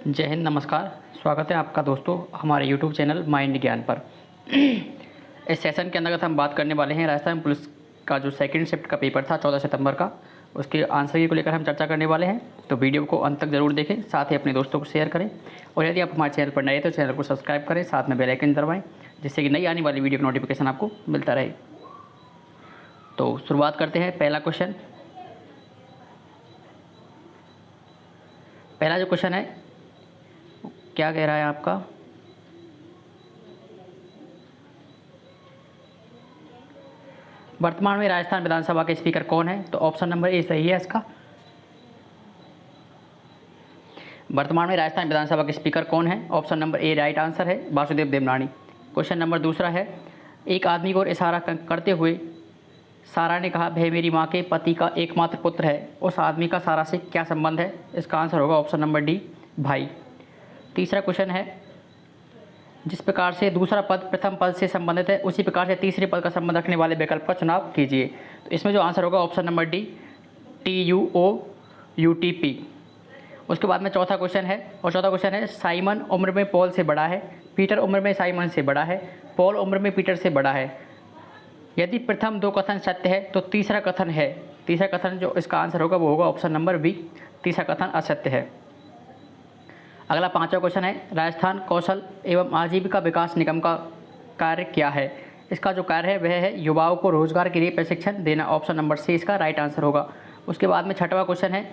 जय हिंद, नमस्कार। स्वागत है आपका दोस्तों हमारे यूट्यूब चैनल माइंड ज्ञान पर। इस सेशन के अंतर्गत हम बात करने वाले हैं राजस्थान पुलिस का जो सेकंड शिफ्ट का पेपर था 14 सितंबर का, उसके आंसर की को लेकर हम चर्चा करने वाले हैं। तो वीडियो को अंत तक ज़रूर देखें, साथ ही अपने दोस्तों को शेयर करें और यदि आप हमारे चैनल पर नए हैं तो चैनल को सब्सक्राइब करें, साथ में बेल आइकन दबाएँ जिससे कि नई आने वाली वीडियो का नोटिफिकेशन आपको मिलता रहे। तो शुरुआत करते हैं। पहला जो क्वेश्चन है क्या कह रहा है आपका, वर्तमान में राजस्थान विधानसभा के स्पीकर कौन है? तो ऑप्शन नंबर ए सही है इसका। वर्तमान में राजस्थान विधानसभा के स्पीकर कौन है? Option number A right answer है, वासुदेव देवनानी। क्वेश्चन नंबर दूसरा है, एक आदमी को इशारा करते हुए सारा ने कहा वह मेरी माँ के पति का एकमात्र पुत्र है। उस आदमी का सारा से क्या संबंध है? इसका आंसर होगा ऑप्शन नंबर डी, भाई। तीसरा क्वेश्चन है, जिस प्रकार से दूसरा पद प्रथम पद से संबंधित है उसी प्रकार से तीसरे पद का संबंध रखने वाले विकल्प का चुनाव कीजिए। तो इसमें जो आंसर होगा ऑप्शन नंबर डी, TUOUTP। उसके बाद में चौथा क्वेश्चन है, और चौथा क्वेश्चन है, साइमन उम्र में पॉल से बड़ा है, पीटर उम्र में साइमन से बड़ा है, पॉल उम्र में पीटर से बड़ा है। यदि प्रथम दो कथन सत्य है तो तीसरा कथन है, तीसरा कथन जो इसका आंसर होगा वो होगा ऑप्शन नंबर बी, तीसरा कथन असत्य है। अगला पांचवा क्वेश्चन है, राजस्थान कौशल एवं आजीविका विकास निगम का कार्य क्या है? इसका जो कार्य है वह है युवाओं को रोजगार के लिए प्रशिक्षण देना। ऑप्शन नंबर सी इसका राइट आंसर होगा। उसके बाद में छठवां क्वेश्चन है,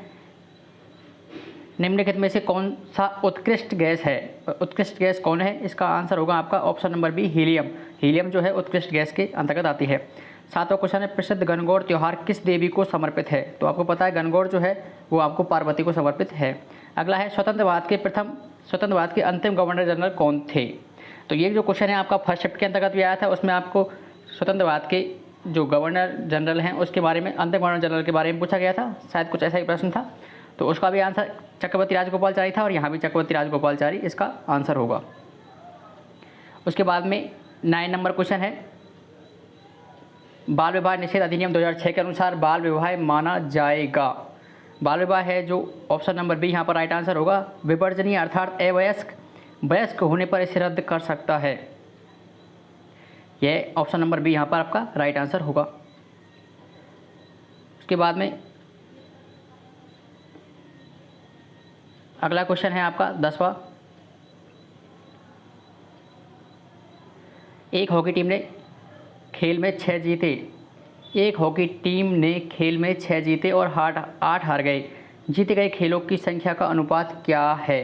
निम्नलिखित में से कौन सा उत्कृष्ट गैस है? उत्कृष्ट गैस कौन है? इसका आंसर होगा आपका option number B, helium. Helium जो है उत्कृष्ट गैस के अंतर्गत आती है। सातवां क्वेश्चन है, प्रसिद्ध गणगौर त्यौहार किस देवी को समर्पित है? तो आपको पता है गणगौर जो है वो आपको पार्वती को समर्पित है। अगला है, स्वतंत्र भारत के अंतिम गवर्नर जनरल कौन थे? तो ये जो क्वेश्चन है आपका फर्स्ट शिफ्ट के अंतर्गत भी आया था, उसमें आपको स्वतंत्र भारत के जो गवर्नर जनरल हैं उसके बारे में, अंतिम गवर्नर जनरल के बारे में पूछा गया था, शायद कुछ ऐसा ही प्रश्न था। तो उसका भी आंसर चक्रवर्ती राजगोपालचारी था और यहाँ भी चक्रवर्ती राजगोपालचारी इसका आंसर होगा। उसके बाद में 9 नंबर क्वेश्चन है, बाल विवाह निषेध अधिनियम 2006 के अनुसार बाल विवाह माना जाएगा। बाल विवाह है जो ऑप्शन नंबर बी यहाँ पर राइट आंसर होगा, विवर्जनीय अर्थात अवयस्क, वयस्क होने पर इसे रद्द कर सकता है। यह ऑप्शन नंबर बी यहाँ पर आपका राइट आंसर होगा। उसके बाद में अगला क्वेश्चन है आपका 10वां, एक हॉकी टीम ने खेल में 6 जीते, एक हॉकी टीम ने खेल में 6 जीते और 8 हार गए। जीते गए खेलों की संख्या का अनुपात क्या है?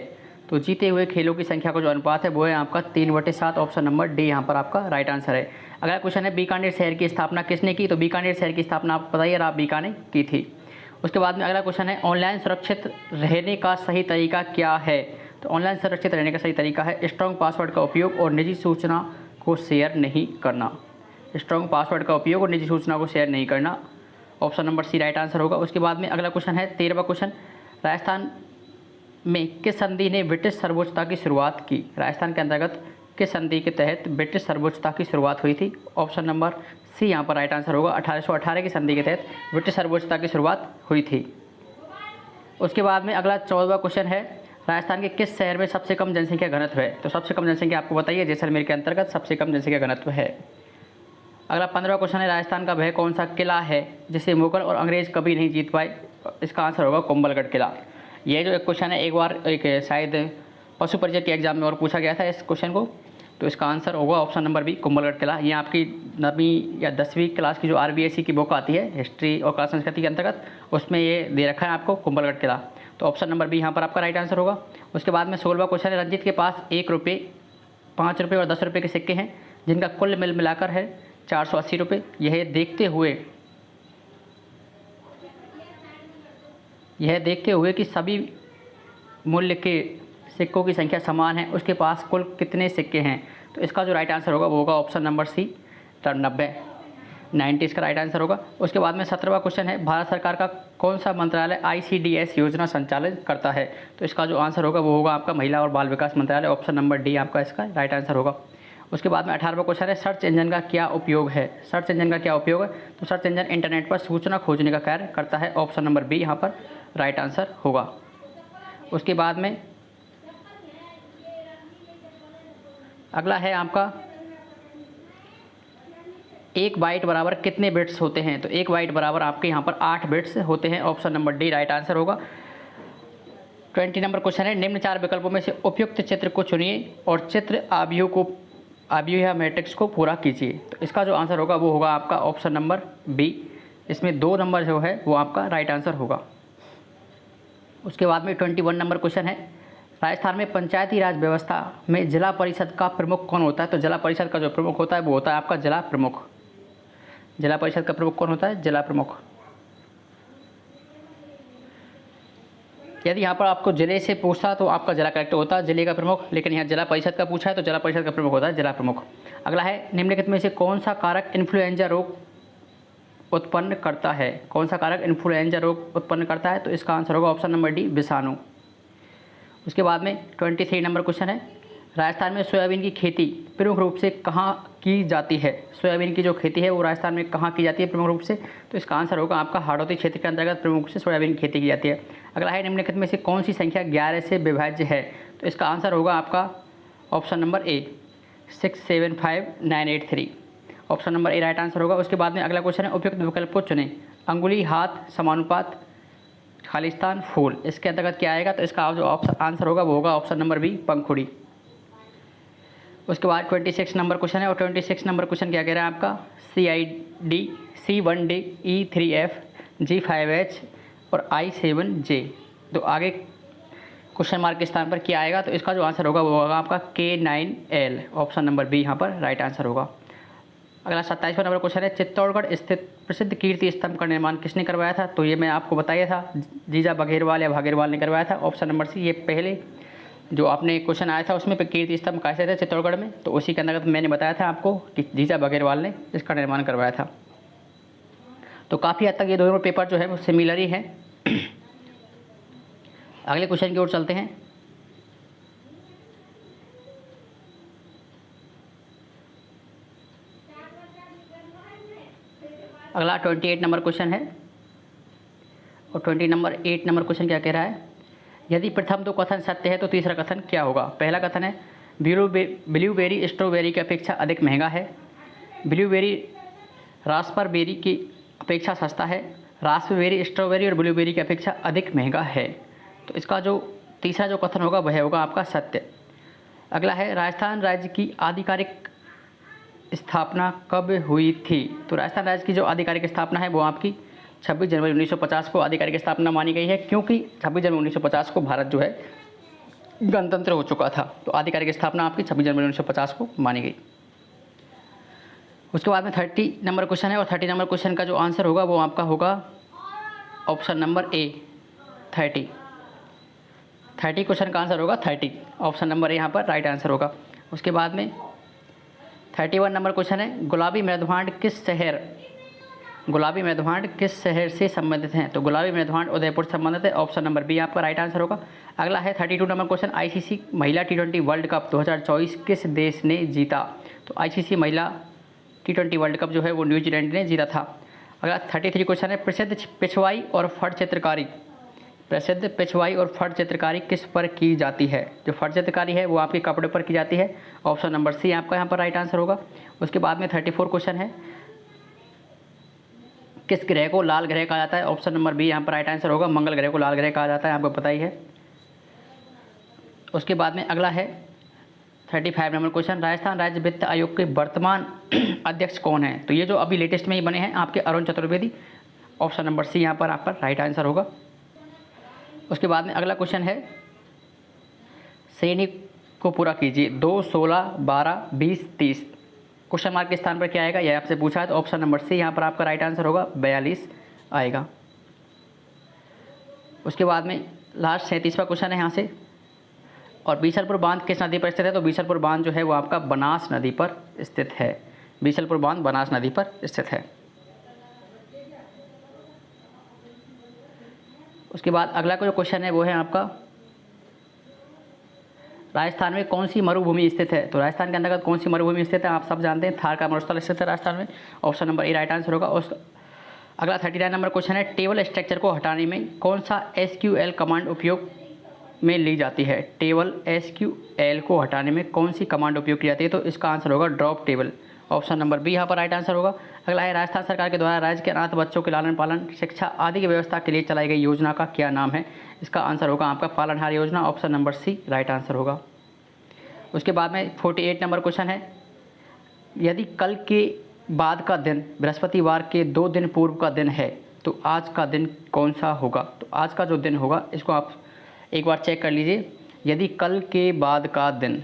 तो जीते हुए खेलों की संख्या का जो अनुपात है वो है आपका 3/7, ऑप्शन नंबर डी यहाँ पर आपका राइट आंसर है। अगला क्वेश्चन है, बीकानेर शहर की स्थापना किसने की? तो बीकानेर शहर की स्थापना आपको पता ही है, राव बीका ने की थी। उसके बाद में अगला क्वेश्चन है, ऑनलाइन सुरक्षित रहने का सही तरीका क्या है? तो ऑनलाइन सुरक्षित रहने का सही तरीका है स्ट्रॉन्ग पासवर्ड का उपयोग और निजी सूचना को शेयर नहीं करना। स्ट्रॉन्ग पासवर्ड का उपयोग और निजी सूचना को शेयर नहीं करना, option number C right answer होगा। उसके बाद में अगला क्वेश्चन है 13वां क्वेश्चन, राजस्थान में किस संधि ने ब्रिटिश सर्वोच्चता की शुरुआत की? राजस्थान के अंतर्गत किस संधि के तहत ब्रिटिश सर्वोच्चता की शुरुआत हुई थी? ऑप्शन नंबर सी यहाँ पर राइट आंसर होगा, 1818 की संधि के तहत ब्रिटिश सर्वोच्चता की शुरुआत हुई थी। उसके बाद में अगला 14वां क्वेश्चन है, राजस्थान के किस शहर में सबसे कम जनसंख्या घनत्व है? तो सबसे कम जनसंख्या आपको बताइए, जैसलमेर के अंतर्गत सबसे कम जनसंख्या घनत्व है। अगला 15वां क्वेश्चन है, राजस्थान का वह कौन सा किला है जिसे मुगल और अंग्रेज कभी नहीं जीत पाए? इसका आंसर होगा कुंभलगढ़ किला। ये जो एक क्वेश्चन है एक बार एक शायद पशु परिचय के एग्जाम में और पूछा गया था इस क्वेश्चन को, तो इसका आंसर होगा ऑप्शन नंबर बी, कुंभलगढ़ किला। ये आपकी 9वीं या 10वीं क्लास की जो RBSE की बुक आती है हिस्ट्री और कला संस्कृति के अंतर्गत, उसमें ये दे रखा है आपको कुंभलगढ़ किला। तो ऑप्शन नंबर बी यहाँ पर आपका राइट आंसर होगा। उसके बाद में 16वां क्वेश्चन है, रंजीत के पास 1 रुपये, 5 रुपये और 10 रुपये के सिक्के हैं जिनका कुल मिलाकर है 480 रुपये। यह देखते हुए कि सभी मूल्य के सिक्कों की संख्या समान है, उसके पास कुल कितने सिक्के हैं? तो इसका जो राइट आंसर होगा वो होगा ऑप्शन नंबर सी, 90 इसका राइट आंसर होगा। उसके बाद में 17वां क्वेश्चन है, भारत सरकार का कौन सा मंत्रालय ICDS योजना संचालित करता है? तो इसका जो आंसर होगा वो होगा आपका महिला और बाल विकास मंत्रालय, ऑप्शन नंबर डी आपका इसका राइट आंसर होगा। उसके बाद में 18वां क्वेश्चन है, सर्च इंजन का क्या उपयोग है? सर्च इंजन का क्या उपयोग है? तो सर्च इंजन इंटरनेट पर सूचना खोजने का कार्य करता है, ऑप्शन नंबर बी यहाँ पर राइट आंसर होगा। उसके बाद में अगला है आपका 1 बाइट बराबर कितने बिट्स होते हैं? तो 1 बाइट बराबर आपके यहाँ पर 8 बिट्स होते हैं। Option number D right answer होगा। 20 नंबर क्वेश्चन है, निम्न 4 विकल्पों में से उपयुक्त चित्र को चुनिए और चित्र आव्यूह या मैट्रिक्स को पूरा कीजिए। तो इसका जो आंसर होगा वो होगा आपका ऑप्शन नंबर बी। इसमें 2 नंबर जो है वो आपका राइट आंसर होगा। उसके बाद में 21 नंबर क्वेश्चन है, राजस्थान में पंचायती राज व्यवस्था में जिला परिषद का प्रमुख कौन होता है? तो जिला परिषद का जो प्रमुख होता है वो होता है आपका जिला प्रमुख। जिला परिषद का प्रमुख कौन होता है? जिला प्रमुख। यदि यहाँ पर आपको जिले से पूछता तो आपका जिला कलेक्टर होता है जिले का प्रमुख, लेकिन यहाँ जिला परिषद का पूछा है तो जिला परिषद का प्रमुख होता है जिला प्रमुख। अगला है, निम्नलिखित में से कौन सा कारक इन्फ्लुएंजा रोग उत्पन्न करता है? कौन सा कारक इन्फ्लुएंजा रोग उत्पन्न करता है? तो इसका आंसर होगा ऑप्शन नंबर डी, विषाणु। उसके बाद में 23 नंबर क्वेश्चन है, राजस्थान में सोयाबीन की खेती प्रमुख रूप से कहाँ की जाती है? सोयाबीन की जो खेती है वो राजस्थान में कहाँ की जाती है प्रमुख रूप से? तो इसका आंसर होगा आपका हाड़ौती क्षेत्र के अंतर्गत प्रमुख रूप से सोयाबीन की खेती की जाती है। अगला है, निम्नलिखित में से कौन सी संख्या 11 से विभाज्य है? तो इसका आंसर होगा आपका option number A, 675983। Option number A right answer होगा। उसके बाद में अगला क्वेश्चन है, उपयुक्त विकल्प को चुनें। अंगुली, हाथ, समानुपात, खालिस्तान, फूल, इसके अंतर्गत क्या आएगा? तो इसका जो आंसर होगा वो होगा ऑप्शन नंबर बी, पंखुड़ी। उसके बाद 26 नंबर क्वेश्चन है और 26 नंबर क्वेश्चन क्या कह रहा है आपका, CID, C1D, E3F, G5H और I7J। तो आगे क्वेश्चन मार्क के स्थान पर क्या आएगा? तो इसका जो आंसर होगा वो होगा आपका K9L। ऑप्शन नंबर बी यहाँ पर राइट आंसर होगा। अगला 27वां नंबर क्वेश्चन है, चित्तौड़गढ़ स्थित प्रसिद्ध कीर्ति स्तंभ का निर्माण किसने करवाया था? तो ये मैं आपको बताया था, जीजा बघेरवाल या भागेरवाल ने करवाया था। ऑप्शन नंबर सी, ये पहले जो आपने क्वेश्चन आया था उसमें कीर्ति स्तंभ कैसे थे चित्तौड़गढ़ में, तो उसी के अंतर्गत मैंने बताया था आपको कि जीजा बघेरवाल ने इसका निर्माण करवाया था। तो काफ़ी हद तक ये दोनों पेपर जो है वो सिमिलर ही हैं। अगले क्वेश्चन की ओर चलते हैं। अगला 28 नंबर क्वेश्चन है और 28 नंबर क्वेश्चन क्या कह रहा है, यदि प्रथम 2 कथन सत्य है तो तीसरा कथन क्या होगा? पहला कथन है, ब्लूबेरी स्ट्रॉबेरी की अपेक्षा अधिक महंगा है। ब्लूबेरी रास्पबेरी की अपेक्षा सस्ता है। रास्पबेरी स्ट्रॉबेरी और ब्लूबेरी की अपेक्षा अधिक महंगा है। तो इसका जो तीसरा जो कथन होगा वह होगा आपका सत्य। अगला है, राजस्थान राज्य की आधिकारिक स्थापना कब हुई थी? तो राजस्थान राज्य की जो आधिकारिक स्थापना है वो आपकी 26 जनवरी 1950 को आधिकारिक स्थापना मानी गई है, क्योंकि 26 जनवरी 1950 को भारत जो है गणतंत्र हो चुका था। तो आधिकारिक स्थापना आपकी 26 जनवरी 1950 को मानी गई। उसके बाद में 30 नंबर क्वेश्चन है और 30 नंबर क्वेश्चन का जो आंसर होगा वो आपका होगा ऑप्शन नंबर ए, 30 क्वेश्चन का आंसर होगा 30। ऑप्शन नंबर ए यहाँ पर राइट आंसर होगा। उसके बाद में 31 नंबर क्वेश्चन है, गुलाबी मृदभांड किस शहर से संबंधित हैं? तो गुलाबी मृदभांड उदयपुर से संबंधित है। ऑप्शन नंबर बी आपका राइट आंसर होगा। अगला है 32 नंबर क्वेश्चन, ICC महिला T20 वर्ल्ड कप 2024 किस देश ने जीता? तो ICC महिला T20 वर्ल्ड कप जो है वो न्यूजीलैंड ने जीता था। अगला 33 क्वेश्चन है, प्रसिद्ध पिछवाई और फट चित्रकारी किस पर की जाती है? जो फट चित्रकारी है वो आपके कपड़े पर की जाती है। ऑप्शन नंबर सी आपका यहाँ पर राइट आंसर होगा। उसके बाद में 34 क्वेश्चन है, किस ग्रह को लाल ग्रह कहा जाता है? ऑप्शन नंबर बी यहाँ पर राइट आंसर होगा। मंगल ग्रह को लाल ग्रह कहा जाता है, आपको पता ही है। उसके बाद में अगला है 35 नंबर क्वेश्चन, राजस्थान राज्य वित्त आयोग के वर्तमान अध्यक्ष कौन है? तो ये जो अभी लेटेस्ट में ही बने हैं आपके Arun Chaturvedi. Option number C यहाँ पर आप पर राइट आंसर होगा। उसके बाद में अगला क्वेश्चन है, श्रेणी को पूरा कीजिए 2, 16, 12, 20, 30। क्वेश्चन मार्क के स्थान पर क्या आएगा यह आपसे पूछा है, तो ऑप्शन नंबर सी यहाँ पर आपका राइट आंसर होगा, 42 आएगा। उसके बाद में लास्ट 37वां क्वेश्चन है यहाँ से, और बीसलपुर बांध किस नदी पर स्थित है? तो बीसलपुर बांध जो है वो आपका बनास नदी पर स्थित है। बीसलपुर बांध बनास नदी पर स्थित है। उसके बाद अगला जो क्वेश्चन है वो है आपका, राजस्थान में कौन सी मरुभूमि स्थित है? तो राजस्थान के अंतर्गत कौन सी मरुभूमि स्थित है? आप सब जानते हैं, थार का मरुस्थल स्थित है राजस्थान में। Option number A right answer होगा। उस अगला 39 नंबर क्वेश्चन है, टेबल स्ट्रक्चर को हटाने में कौन सा SQL कमांड उपयोग में ली जाती है? टेबल SQL को हटाने में कौन सी कमांड उपयोग की जाती है? तो इसका आंसर होगा drop table. Option number B यहाँ पर राइट आंसर होगा। अगला है, राजस्थान सरकार के द्वारा राज्य के अनाथ बच्चों के लालन पालन, शिक्षा आदि की व्यवस्था के लिए चलाई गई योजना का क्या नाम है? इसका आंसर होगा आपका Palanhar Yojana. Option number C right answer होगा। उसके बाद में 48 नंबर क्वेश्चन है, यदि कल के बाद का दिन बृहस्पतिवार के 2 दिन पूर्व का दिन है तो आज का दिन कौन सा होगा? तो आज का जो दिन होगा इसको आप एक बार चेक कर लीजिए। यदि कल के बाद का दिन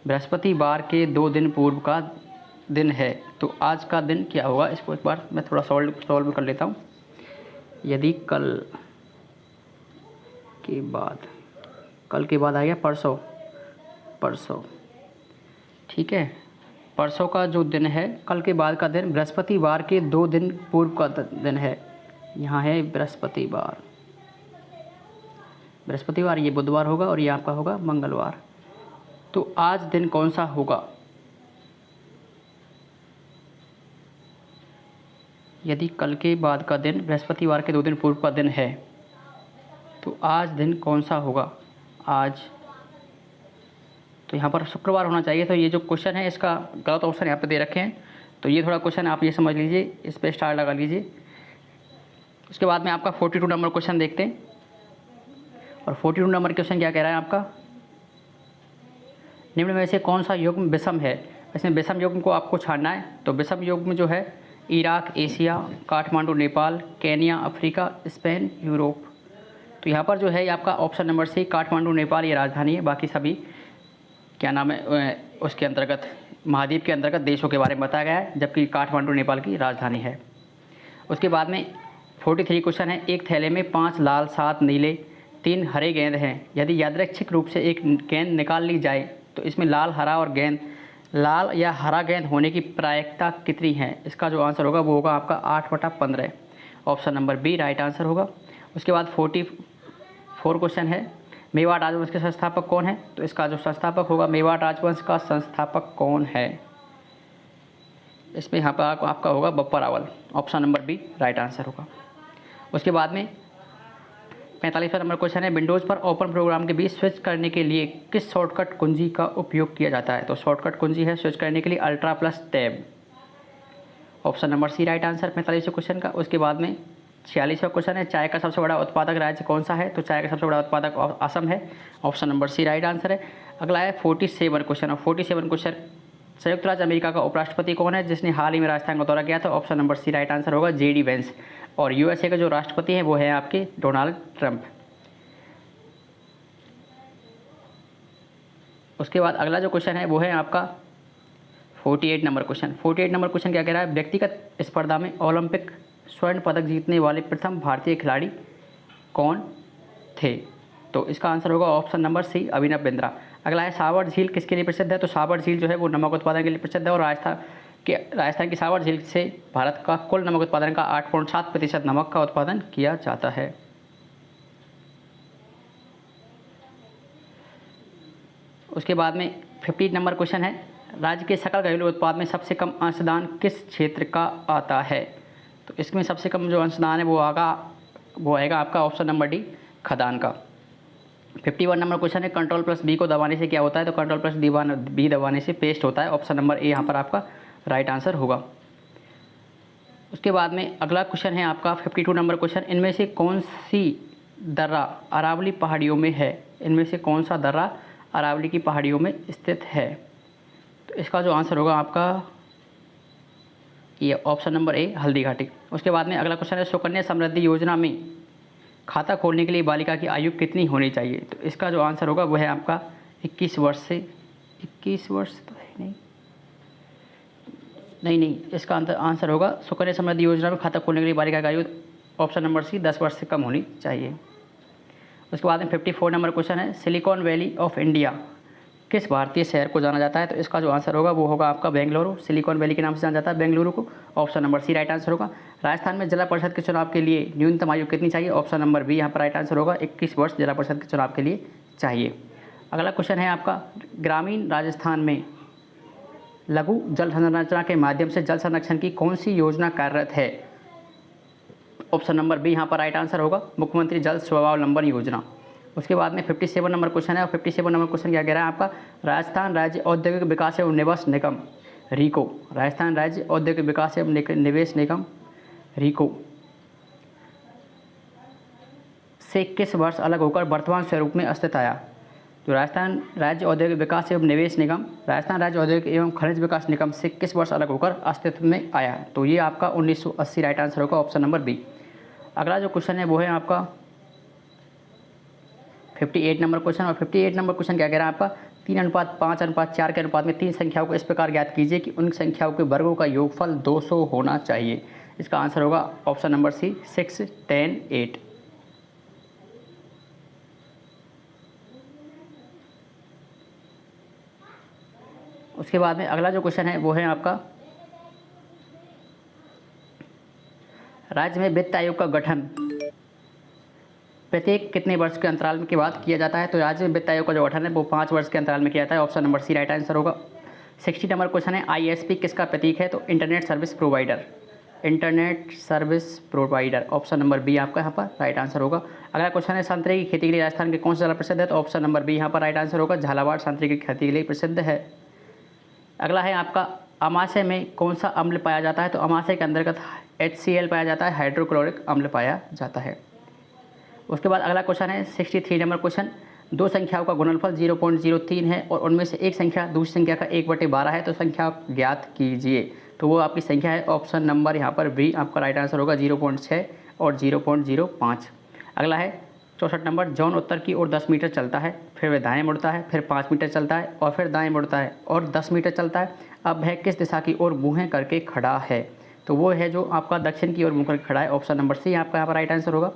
बृहस्पतिवार के 2 दिन पूर्व का दिन है तो आज का दिन क्या होगा? इसको एक बार मैं थोड़ा सॉल्व कर लेता हूँ। यदि कल के बाद आ गया परसों, ठीक है। परसों का जो दिन है, कल के बाद का दिन बृहस्पतिवार के 2 दिन पूर्व का दिन है। यहाँ है बृहस्पतिवार, ये बुधवार होगा और ये आपका होगा मंगलवार। तो आज दिन कौन सा होगा? यदि कल के बाद का दिन बृहस्पतिवार के 2 दिन पूर्व का दिन है तो आज दिन कौन सा होगा? आज तो यहाँ पर शुक्रवार होना चाहिए। तो ये जो क्वेश्चन है इसका गलत ऑप्शन यहाँ पे दे रखे हैं, तो ये थोड़ा क्वेश्चन आप ये समझ लीजिए, इस पर स्टार लगा लीजिए। उसके बाद में आपका 42 नंबर क्वेश्चन देखते हैं। और 42 नंबर क्वेश्चन क्या कह रहा है आपका, निम्न में से कौन सा युग्म विषम है? इसमें विषम युग्म को आपको छानना है। तो विषम युग्म जो है, Iraq Asia, Kathmandu Nepal, Kenya Africa, Spain Europe. तो यहाँ पर जो है आपका option number C Kathmandu Nepal ये राजधानी है। बाकी सभी क्या नाम है उसके अंतर्गत, महाद्वीप के अंतर्गत देशों के बारे में बताया गया है, जबकि काठमांडू नेपाल की राजधानी है। उसके बाद में 43 क्वेश्चन है, एक थैले में 5 लाल 7 नीले 3 हरे गेंद हैं। यदि यादृच्छिक रूप से एक गेंद निकाल ली जाए तो इसमें लाल या हरा गेंद होने की प्रायिकता कितनी है? इसका जो आंसर होगा वो होगा आपका 8/15। Option number B right answer होगा। उसके बाद 44 क्वेश्चन है, मेवाड़ राजवंश के संस्थापक कौन है? तो इसका जो संस्थापक होगा, मेवाड़ राजवंश का संस्थापक कौन है? इसमें यहाँ पर आपका होगा Bappa Rawal. Option number B right answer होगा। उसके बाद में 45वां नंबर क्वेश्चन है, विंडोज़ पर ओपन प्रोग्राम के बीच स्विच करने के लिए किस शॉर्टकट कुंजी का उपयोग किया जाता है? तो शॉर्टकट कुंजी है स्विच करने के लिए alt plus tab. Option number C right answer 45वें क्वेश्चन का। उसके बाद में 46वां क्वेश्चन है, चाय का सबसे बड़ा उत्पादक राज्य कौन सा है? तो चाय का सबसे बड़ा उत्पादक असम है। Option number C right answer है। अगला है 47 क्वेश्चन, और 47 क्वेश्चन, संयुक्त राज्य अमेरिका का उपराष्ट्रपति कौन है जिसने हाल ही में राजस्थान का दौरा किया था? Option number C right answer होगा JD वेंस। और USA के जो राष्ट्रपति हैं वो है आपके डोनाल्ड ट्रंप। उसके बाद अगला जो क्वेश्चन है वो है आपका 48 नंबर क्वेश्चन। 48 नंबर क्वेश्चन क्या कह रहा है, व्यक्तिगत स्पर्धा में ओलंपिक स्वर्ण पदक जीतने वाले प्रथम भारतीय खिलाड़ी कौन थे? तो इसका आंसर होगा ऑप्शन नंबर सी अभिनव बिंद्रा। अगला है, साबर झील किसके लिए प्रसिद्ध है? तो साबर झील जो है वो नमक उत्पादन के लिए प्रसिद्ध है, और राजस्थान की साबर झील से भारत का कुल नमक उत्पादन का 8.7% नमक का उत्पादन किया जाता है। उसके बाद में 50 नंबर क्वेश्चन है, राज्य के सकल घरेलू उत्पाद में सबसे कम अंशदान किस क्षेत्र का आता है? तो इसमें सबसे कम जो अंशदान है वो आएगा आपका ऑप्शन नंबर डी खदान का। 51 नंबर क्वेश्चन है, Ctrl+B को दबाने से क्या होता है? तो Ctrl+B दबाने से पेस्ट होता है। ऑप्शन नंबर ए यहाँ पर आपका राइट आंसर होगा। उसके बाद में अगला क्वेश्चन है आपका 52 नंबर क्वेश्चन, इनमें से कौन सी दर्रा अरावली पहाड़ियों में है? इनमें से कौन सा दर्रा अरावली की पहाड़ियों में स्थित है? तो इसका जो आंसर होगा आपका ये option number A Haldi Ghati. उसके बाद में अगला क्वेश्चन है, सुकन्या समृद्धि योजना में खाता खोलने के लिए बालिका की आयु कितनी होनी चाहिए? तो इसका जो आंसर होगा वो है आपका 21 वर्ष से 21 वर्ष तो है नहीं, इसका आंसर होगा सुकन्या समृद्धि योजना में खाता खोलने के लिए बालिका की आयु ऑप्शन नंबर सी 10 वर्ष से कम होनी चाहिए। उसके बाद में 54 नंबर क्वेश्चन है, सिलिकॉन वैली ऑफ इंडिया किस भारतीय शहर को जाना जाता है? तो इसका जो आंसर होगा वो होगा आपका बेंगलुरु। सिलिकॉन वैली के नाम से जाना जाता है बेंगलुरु को। Option number C right answer होगा। राजस्थान में जिला परिषद के चुनाव के लिए न्यूनतम आयु कितनी चाहिए? ऑप्शन नंबर बी यहाँ पर राइट आंसर होगा, 21 वर्ष जिला परिषद के चुनाव के लिए चाहिए। अगला क्वेश्चन है आपका, ग्रामीण राजस्थान में लघु जल संरचना के माध्यम से जल संरक्षण की कौन सी योजना कार्यरत है? ऑप्शन नंबर बी यहाँ पर राइट आंसर होगा, मुख्यमंत्री जल स्वावलंबन योजना। उसके बाद में 57 नंबर क्वेश्चन है और 57 नंबर क्वेश्चन क्या कह रहा है आपका, राजस्थान राज्य औद्योगिक विकास एवं निवेश निगम रीको, राजस्थान राज्य औद्योगिक विकास एवं निवेश निगम रीको से किस वर्ष अलग होकर वर्तमान स्वरूप में अस्तित्व आया। तो राजस्थान राज्य औद्योगिक विकास एवं निवेश निगम राजस्थान राज्य औद्योगिक एवं खनिज विकास निगम से किस वर्ष अलग होकर अस्तित्व में आया। तो ये आपका 1980 राइट आंसर होगा, ऑप्शन नंबर बी। अगला जो क्वेश्चन है वो है आपका 58 नंबर क्वेश्चन, और 58 नंबर क्वेश्चन क्या कह रहा है आपका, 3:5:4 के अनुपात में 3 संख्याओं को इस प्रकार ज्ञात कीजिए कि उन संख्याओं के वर्गों का योगफल 200 होना चाहिए। इसका आंसर होगा ऑप्शन नंबर सी 6, 10, 8। उसके बाद में अगला जो क्वेश्चन है वो है आपका, राज्य में वित्त आयोग का गठन प्रत्येक कितने वर्ष के अंतराल के बाद किया जाता है। तो राज्य में वित्त आयोग का जो गठन है वो 5 वर्ष के अंतराल में किया जाता है, option number C right answer होगा। 60 नंबर क्वेश्चन है, ISP किसका प्रतीक है। तो internet service provider, internet service provider, option number B आपका यहाँ पर राइट आंसर होगा। अगला क्वेश्चन है, संतरे की खेती के लिए राजस्थान के कौन सा जिला प्रसिद्ध है। तो ऑप्शन नंबर बी यहाँ पर राइट आंसर होगा, झालावाड़ संतरे की खेती के लिए प्रसिद्ध है। अगला है आपका, अमाशय में कौन सा अम्ल पाया जाता है। तो अमाशय के अंतर्गत HCl पाया जाता है, हाइड्रोक्लोरिक अम्ल पाया जाता है। उसके बाद अगला क्वेश्चन है 63 नंबर क्वेश्चन, दो संख्याओं का गुणनफल 0.03 है और उनमें से एक संख्या दूसरी संख्या का 1/12 है, तो संख्या ज्ञात कीजिए। तो वो आपकी संख्या है, ऑप्शन नंबर यहाँ पर बी आपका राइट आंसर होगा, 0.6 और 0.05। अगला है 64 नंबर, जॉन उत्तर की ओर 10 मीटर चलता है, फिर वह दाएं मुड़ता है, फिर 5 मीटर चलता है और फिर दाएं मुड़ता है और 10 मीटर चलता है। अब वह किस दिशा की ओर मुँह करके खड़ा है। तो वो है जो आपका दक्षिण की ओर मुँह करके खड़ा है, ऑप्शन नंबर सी आपका यहाँ पर राइट आंसर होगा।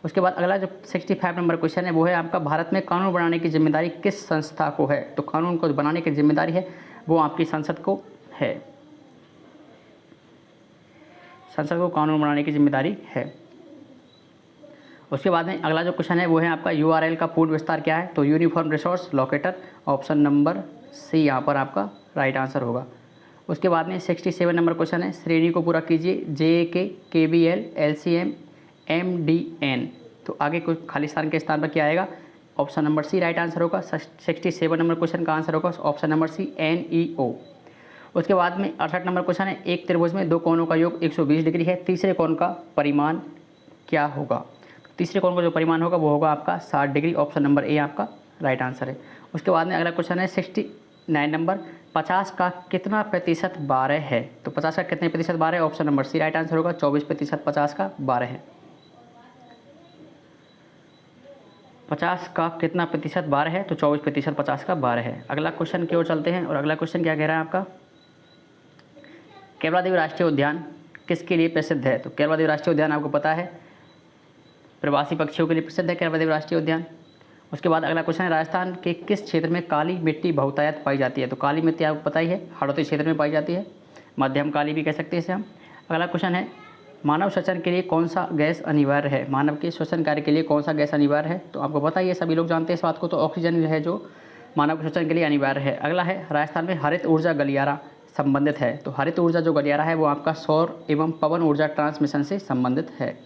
उसके बाद अगला जो 65 नंबर क्वेश्चन है वो है आपका, भारत में कानून बनाने की जिम्मेदारी किस संस्था को है। तो कानून को बनाने की जिम्मेदारी है वो आपकी संसद को है, संसद को कानून बनाने की जिम्मेदारी है। उसके बाद में अगला जो क्वेश्चन है वो है आपका, URL का पूर्ण विस्तार क्या है। तो uniform resource locator, option number C यहाँ पर आपका राइट आंसर होगा। उसके बाद में 67 नंबर क्वेश्चन है, श्रेणी को पूरा कीजिए, JK, KBL, LCM, MDN। तो आगे कुछ खाली स्थान पर क्या आएगा, option number C right answer होगा। 67 नंबर क्वेश्चन का आंसर होगा ऑप्शन नंबर सी NEO। उसके बाद में 68 नंबर क्वेश्चन है, एक त्रिभुज में दो कोणों का योग 120 डिग्री है, तीसरे कोण का परिमाण क्या होगा। तीसरे कोण का जो परिमाण होगा वो होगा आपका 60 डिग्री, ऑप्शन नंबर ए आपका राइट आंसर है। उसके बाद में अगला क्वेश्चन है 69 नंबर, 50 का कितना प्रतिशत 12 है। तो 50 का कितने प्रतिशत 12 है, option number C right answer होगा, 24%। 50 का 12 है, 50 का कितना प्रतिशत 12 है, तो 24%। 50 का 12 है। अगला क्वेश्चन की ओर चलते हैं और अगला क्वेश्चन क्या कह रहा है आपका, केवलादेवी राष्ट्रीय उद्यान किसके लिए प्रसिद्ध है। तो केवलादेवी राष्ट्रीय उद्यान आपको पता है प्रवासी पक्षियों के लिए प्रसिद्ध है केवलादेवी राष्ट्रीय उद्यान। उसके बाद अगला क्वेश्चन है, राजस्थान के किस क्षेत्र में काली मिट्टी बहुतायत पाई जाती है। तो काली मिट्टी आपको पता ही है हाड़ौती क्षेत्र में पाई जाती है, मध्यम काली भी कह सकते हैं इसे हम। अगला क्वेश्चन है, मानव श्वसन के लिए कौन सा गैस अनिवार्य है। मानव के श्वसन कार्य के लिए कौन सा गैस अनिवार्य है। तो आपको पता ही है, सभी लोग जानते हैं इस बात को, तो ऑक्सीजन है जो मानव के श्वसन के लिए अनिवार्य है। अगला है, राजस्थान में हरित ऊर्जा गलियारा संबंधित है। तो हरित ऊर्जा जो गलियारा है वो आपका सौर एवं पवन ऊर्जा ट्रांसमिशन से संबंधित है।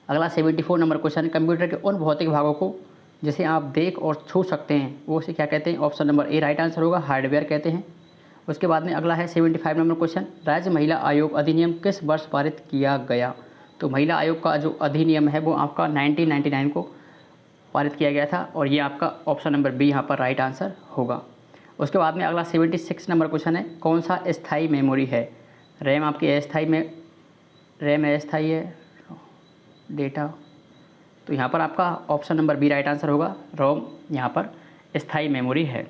अगला 74 नंबर क्वेश्चन, कंप्यूटर के उन भौतिक भागों को जिसे आप देख और छू सकते हैं वो उसे क्या कहते हैं। Option number A right answer होगा, हार्डवेयर कहते हैं। उसके बाद में अगला है 75 नंबर क्वेश्चन, राज्य महिला आयोग अधिनियम किस वर्ष पारित किया गया। तो महिला आयोग का जो अधिनियम है वो आपका 1999 को पारित किया गया था और ये आपका ऑप्शन नंबर बी यहाँ पर राइट आंसर होगा। उसके बाद में अगला 76 नंबर क्वेश्चन है, कौन सा स्थायी मेमोरी है। रैम आपकी अस्थायी में, रैम अस्थायी है, डेटा। तो यहाँ पर आपका option number B right answer होगा, रोम यहाँ पर स्थायी मेमोरी है।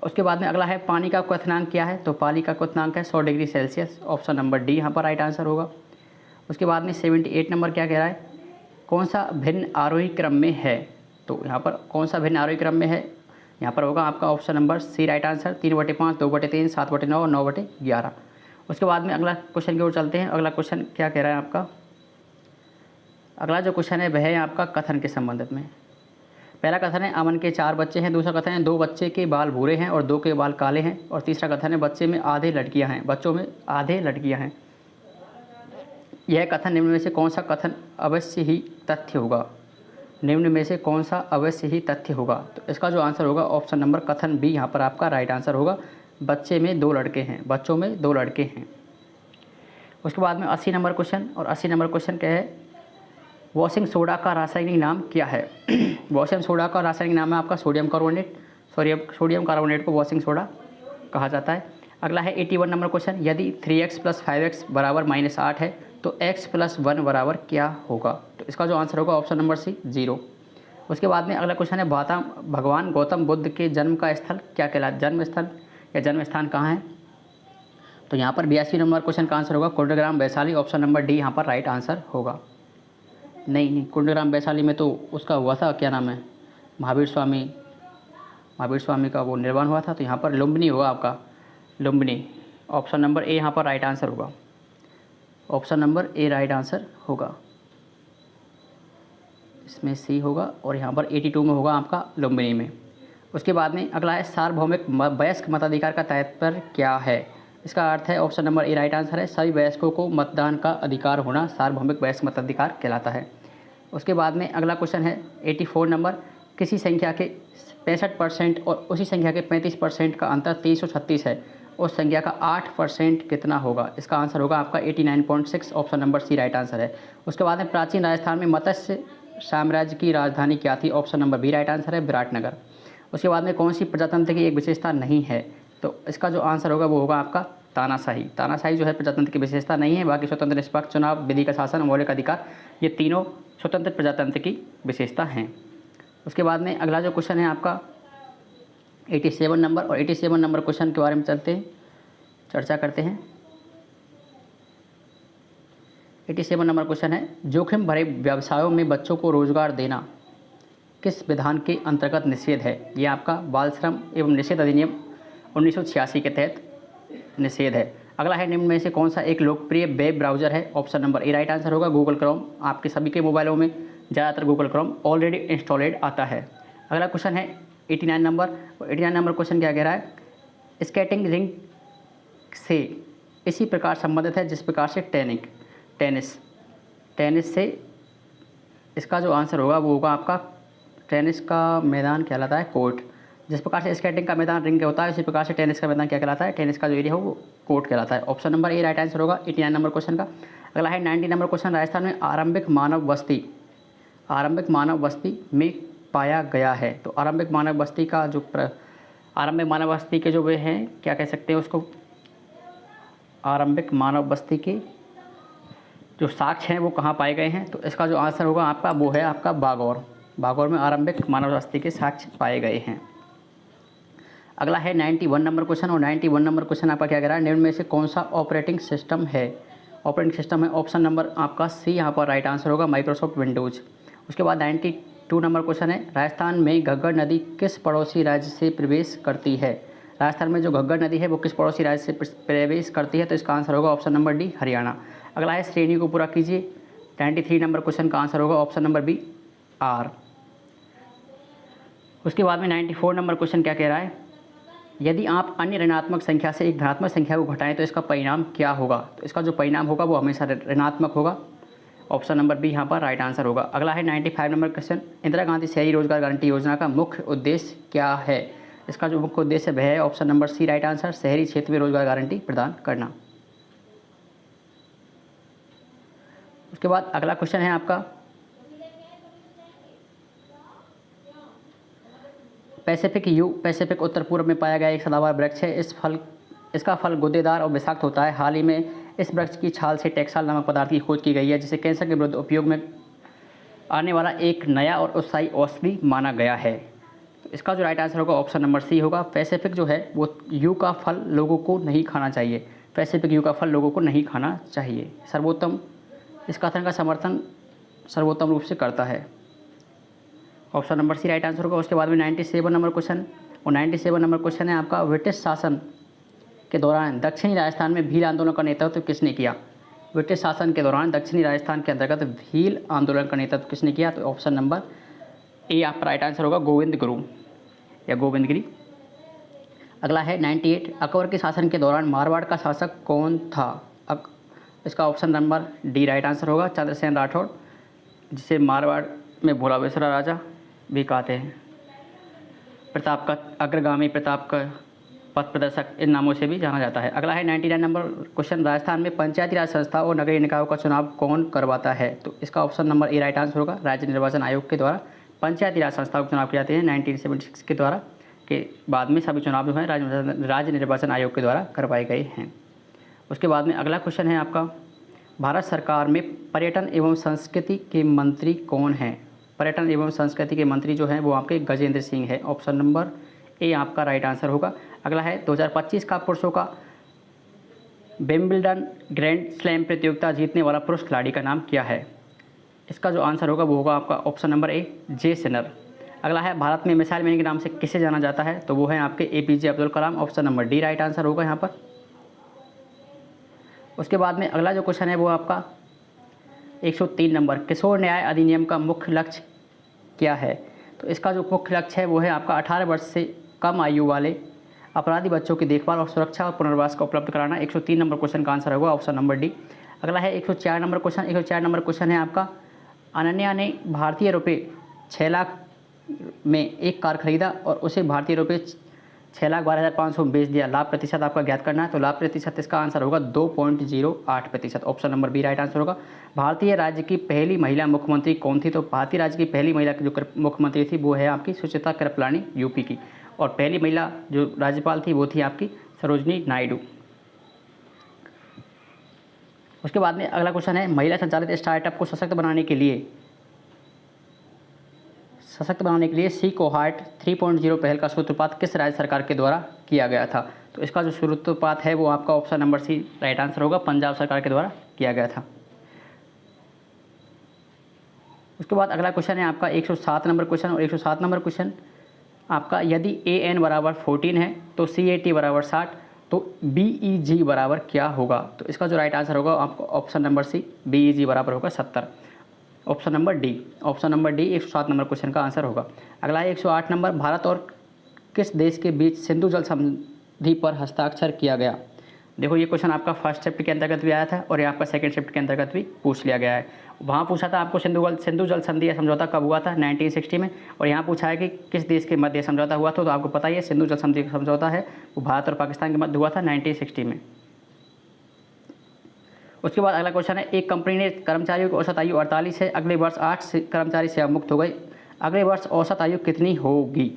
उसके बाद में अगला है, पानी का क्वथनांक क्या है। तो पानी का क्वथनांक है 100 degree Celsius, option number D यहाँ पर राइट आंसर होगा। उसके बाद में 78 नंबर क्या कह रहा है, कौन सा भिन्न आरोही क्रम में है। तो यहाँ पर कौन सा भिन्न आरोही क्रम में है, यहाँ पर होगा आपका option number C right answer, 3/5, 2/3, 7/9, 9/11। उसके बाद में अगला क्वेश्चन की ओर चलते हैं। अगला क्वेश्चन क्या कह रहा है आपका, अगला जो क्वेश्चन है वह है आपका कथन के संबंधित में। पहला कथन है, अमन के 4 बच्चे हैं। दूसरा कथन है, 2 बच्चे के बाल भूरे हैं और 2 के बाल काले हैं। और तीसरा कथन है, बच्चे में आधे लड़कियां हैं, बच्चों में आधे लड़कियां हैं। यह कथन निम्न में से कौन सा कथन अवश्य ही तथ्य होगा? निम्न में से कौन सा अवश्य ही तथ्य होगा? तो इसका जो आंसर होगा ऑप्शन नंबर कथन बी यहाँ पर आपका राइट आंसर होगा। बच्चों में 2 लड़के हैं। उसके बाद में 80 नंबर क्वेश्चन, और 80 नंबर क्वेश्चन क्या है? वॉशिंग सोडा का रासायनिक नाम क्या है? वॉशिंग सोडा का रासायनिक नाम है आपका सोडियम कार्बोनेट। सोडियम कार्बोनेट को वॉशिंग सोडा कहा जाता है। अगला है 81 नंबर क्वेश्चन, यदि 3x + 5x बराबर -8 है तो x + 1 बराबर क्या होगा? तो इसका जो आंसर होगा ऑप्शन नंबर सी 0। उसके बाद में अगला क्वेश्चन है भगवान गौतम बुद्ध के जन्म का स्थल क्या कहलाता? जन्मस्थल या जन्म स्थान कहाँ है? तो यहाँ पर 82 नंबर क्वेश्चन का आंसर होगा Kundagram Vaishali. Option number D यहाँ पर राइट आंसर होगा। नहीं, कुंडग्राम वैशाली में तो उसका हुआ था, क्या नाम है, महावीर स्वामी का वो निर्वाण हुआ था। तो यहाँ पर लुम्बिनी होगा आपका, लुम्बिनी। ऑप्शन नंबर ए यहाँ पर राइट आंसर होगा। Option number A right answer होगा। इसमें सी होगा और यहाँ पर 82 में होगा आपका लुम्बिनी में। उसके बाद में अगला है सार्वभौमिक वयस्क मताधिकार का तात्पर्य क्या है? इसका अर्थ है option number A right answer है, सभी वयस्कों को मतदान का अधिकार होना सार्वभौमिक वयस्क मताधिकार कहलाता है। उसके बाद में अगला क्वेश्चन है 84 नंबर, किसी संख्या के 65% और उसी संख्या के 35% का अंतर 336 है, उस संख्या का 8% कितना होगा? इसका आंसर होगा आपका 89.6। Option number C right answer है। उसके बाद में प्राचीन राजस्थान में मत्स्य साम्राज्य की राजधानी क्या थी? Option number B right answer है, विराटनगर। उसके बाद में कौन सी प्रजातंत्र की एक विशेषता नहीं है? तो इसका जो आंसर होगा वो होगा आपका तानाशाही। तानाशाही जो है प्रजातंत्र की विशेषता नहीं है, बाकी स्वतंत्र निष्पक्ष चुनाव, विधि का शासन, मौलिक अधिकार, ये तीनों स्वतंत्र प्रजातंत्र की विशेषता हैं। उसके बाद में अगला जो क्वेश्चन है आपका 87 नंबर, और 87 नंबर क्वेश्चन के बारे में चर्चा करते हैं। 87 नंबर क्वेश्चन है, जोखिम भरे व्यवसायों में बच्चों को रोजगार देना किस विधान के अंतर्गत निषेध है? ये आपका बाल श्रम एवं निषेध अधिनियम 1986 के तहत निषेध है। अगला है निम्न में से कौन सा एक लोकप्रिय वेब ब्राउज़र है? Option number A right answer होगा, गूगल क्रोम। आपके सभी के मोबाइलों में ज़्यादातर गूगल क्रोम ऑलरेडी इंस्टॉलेड आता है। अगला क्वेश्चन है 89 नंबर, और 89 नंबर क्वेश्चन क्या कह रहा है? स्केटिंग रिंग से इसी प्रकार संबंधित है जिस प्रकार से टेनिस से इसका जो आंसर होगा वो होगा आपका टेनिस का मैदान कहलाता है कोर्ट। जिस प्रकार से स्केटिंग का मैदान रिंग के होता है, इसी प्रकार से टेनिस का मैदान क्या कहलाता है? टेनिस का जो एरिया हो वो कोर्ट कहलाता है। Option number A right answer होगा 89 नंबर क्वेश्चन का। अगला है 90 नंबर क्वेश्चन, राजस्थान में आरंभिक मानव बस्ती में पाया गया है। तो आरंभिक मानव बस्ती के जो वे हैं, क्या कह सकते हैं उसको, आरंभिक मानव बस्ती के जो साक्ष्य हैं वो कहाँ पाए गए हैं? तो इसका जो आंसर होगा आपका वो है आपका बागौर में आरंभिक मानव बस्ती के साक्ष्य पाए गए हैं। अगला है 91 नंबर क्वेश्चन, और 91 नंबर क्वेश्चन आपका क्या कह रहा है? निम्न में से कौन सा ऑपरेटिंग सिस्टम है? ऑप्शन नंबर आपका सी यहाँ पर राइट आंसर होगा, माइक्रोसॉफ्ट विंडोज़। उसके बाद 92 नंबर क्वेश्चन है, राजस्थान में घग्गर नदी किस पड़ोसी राज्य से प्रवेश करती है? राजस्थान में जो घग्गर नदी है वो किस पड़ोसी राज्य से प्रवेश करती है? तो इसका आंसर होगा ऑप्शन नंबर डी, हरियाणा। अगला है श्रेणी को पूरा कीजिए। 93 नंबर क्वेश्चन का आंसर होगा ऑप्शन नंबर बी, आर। उसके बाद में 94 नंबर क्वेश्चन क्या कह रहा है? यदि आप अन्य ऋणात्मक संख्या से एक धनात्मक संख्या को घटाएं तो इसका परिणाम क्या होगा? तो इसका जो परिणाम होगा वो हमेशा ऋणात्मक होगा। ऑप्शन नंबर बी यहाँ पर राइट आंसर होगा। अगला है 95 नंबर क्वेश्चन, इंदिरा गांधी शहरी रोजगार गारंटी योजना का मुख्य उद्देश्य क्या है? इसका जो मुख्य उद्देश्य वह है option number C right answer, शहरी क्षेत्र में रोजगार गारंटी प्रदान करना। उसके बाद अगला क्वेश्चन है आपका पैसिफिक उत्तर पूर्व में पाया गया एक सदाबहार वृक्ष है। इसका फल गुद्देदार और विषाक्त होता है। हाल ही में इस वृक्ष की छाल से टेक्साल नामक पदार्थ की खोज की गई है, जिसे कैंसर के विरुद्ध उपयोग में आने वाला एक नया और उत्साही औषधि माना गया है। तो इसका जो राइट आंसर होगा ऑप्शन नंबर सी होगा। पैसिफिक जो है वो यू का फल लोगों को नहीं खाना चाहिए। पैसिफिक यू का फल लोगों को नहीं खाना चाहिए। इस कथन का समर्थन सर्वोत्तम रूप से करता है। Option number C right answer होगा। उसके बाद में 97 नंबर क्वेश्चन, और 97 नंबर क्वेश्चन है आपका, ब्रिटिश शासन के दौरान दक्षिणी राजस्थान में भील आंदोलन का नेतृत्व किसने किया? ब्रिटिश शासन के दौरान दक्षिणी राजस्थान के अंतर्गत भील आंदोलन का नेतृत्व किसने किया? तो ऑप्शन नंबर ए आपका राइट आंसर होगा, गोविंद गुरु या गोविंदगिरी। अगला है 98, अकबर के शासन के दौरान मारवाड़ का शासक कौन था? इसका option number D right answer होगा। चंद्रसेन राठौड़, जिसे मारवाड़ में भोलावेश्वरा राजा भी कहते हैं, प्रताप का अग्रगामी, प्रताप का पथ प्रदर्शक, इन नामों से भी जाना जाता है। अगला है 99 नंबर क्वेश्चन, राजस्थान में पंचायती राज संस्थाओं और नगरीय निकायों का चुनाव कौन करवाता है? तो इसका option number A right answer होगा। राज्य निर्वाचन आयोग के द्वारा पंचायती राज संस्थाओं के चुनाव किए जाते हैं 1976 के द्वारा के बाद में सभी चुनाव जो हैं राज्य निर्वाचन आयोग के द्वारा करवाए गए हैं। उसके बाद में अगला क्वेश्चन है आपका, भारत सरकार में पर्यटन एवं संस्कृति के मंत्री कौन हैं? पर्यटन एवं संस्कृति के मंत्री जो हैं वो आपके गजेंद्र सिंह है। ऑप्शन नंबर ए आपका राइट आंसर होगा। अगला है 2025 का पुरुषों का विंबलडन ग्रैंड स्लैम प्रतियोगिता जीतने वाला पुरुष खिलाड़ी का नाम क्या है? इसका जो आंसर होगा वो होगा आपका option number A J Sinner. अगला है, भारत में मिसाइल मैन के नाम से किसे जाना जाता है? तो वो है आपके APJ Abdul Kalam. Option number D right answer होगा यहाँ पर। उसके बाद में अगला जो क्वेश्चन है वो आपका 103 नंबर, किशोर न्याय अधिनियम का मुख्य लक्ष्य क्या है? तो इसका जो मुख्य लक्ष्य है वो है आपका 18 वर्ष से कम आयु वाले अपराधी बच्चों की देखभाल और सुरक्षा और पुनर्वास का उपलब्ध कराना। 103 नंबर क्वेश्चन का आंसर होगा ऑप्शन नंबर डी। अगला है 104 नंबर क्वेश्चन। 104 नंबर क्वेश्चन है आपका, अनन्या ने भारतीय रुपये 6 लाख में एक कार खरीदा और उसे भारतीय रुपये 6,12,500 में बेच दिया। लाभ प्रतिशत आपका ज्ञात करना है। तो लाभ प्रतिशत इसका आंसर होगा 2.08%। Option number B right answer होगा। भारतीय राज्य की पहली महिला मुख्यमंत्री कौन थी? तो भारतीय राज्य की पहली महिला जो मुख्यमंत्री थी वो है आपकी सुचित्रा कृपलानी यूपी की, और पहली महिला जो राज्यपाल थी वो थी आपकी सरोजनी नायडू। उसके बाद में अगला क्वेश्चन है, महिला संचालित स्टार्टअप को सशक्त बनाने के लिए सी कोहार्ट 3.0 पहल का सूत्रपात किस राज्य सरकार के द्वारा किया गया था? तो इसका जो सूत्रपात है वो आपका option number C right answer होगा, पंजाब सरकार के द्वारा किया गया था। उसके बाद अगला क्वेश्चन है आपका 107 नंबर क्वेश्चन, और 107 नंबर क्वेश्चन आपका, यदि AN बराबर 14 है तो CAT बराबर 60 तो BEG बराबर क्या होगा? तो इसका जो राइट आंसर होगा आपको ऑप्शन नंबर सी BEG बराबर होगा 70। Option number D 107 number question का आंसर होगा। अगला है 108 नंबर, भारत और किस देश के बीच सिंधु जल संधि पर हस्ताक्षर किया गया? देखो ये क्वेश्चन आपका फर्स्ट शिफ्ट के अंतर्गत भी आया था और ये आपका सेकंड शिफ्ट के अंतर्गत भी पूछ लिया गया है। वहाँ पूछा था आपको सिंधु जल संधि या समझौता कब हुआ था? 1960 में। और यहाँ पूछा है कि किस देश के मध्य समझौता हुआ था? तो आपको पता ही है सिंधु जल संधि का समझौता है वो भारत और पाकिस्तान के मध्य हुआ था 1960 में। उसके बाद अगला क्वेश्चन है, एक कंपनी ने कर्मचारियों की औसत आयु 48 है, अगले वर्ष 8 कर्मचारी सेवा मुक्त हो गए, अगले वर्ष औसत आयु कितनी होगी?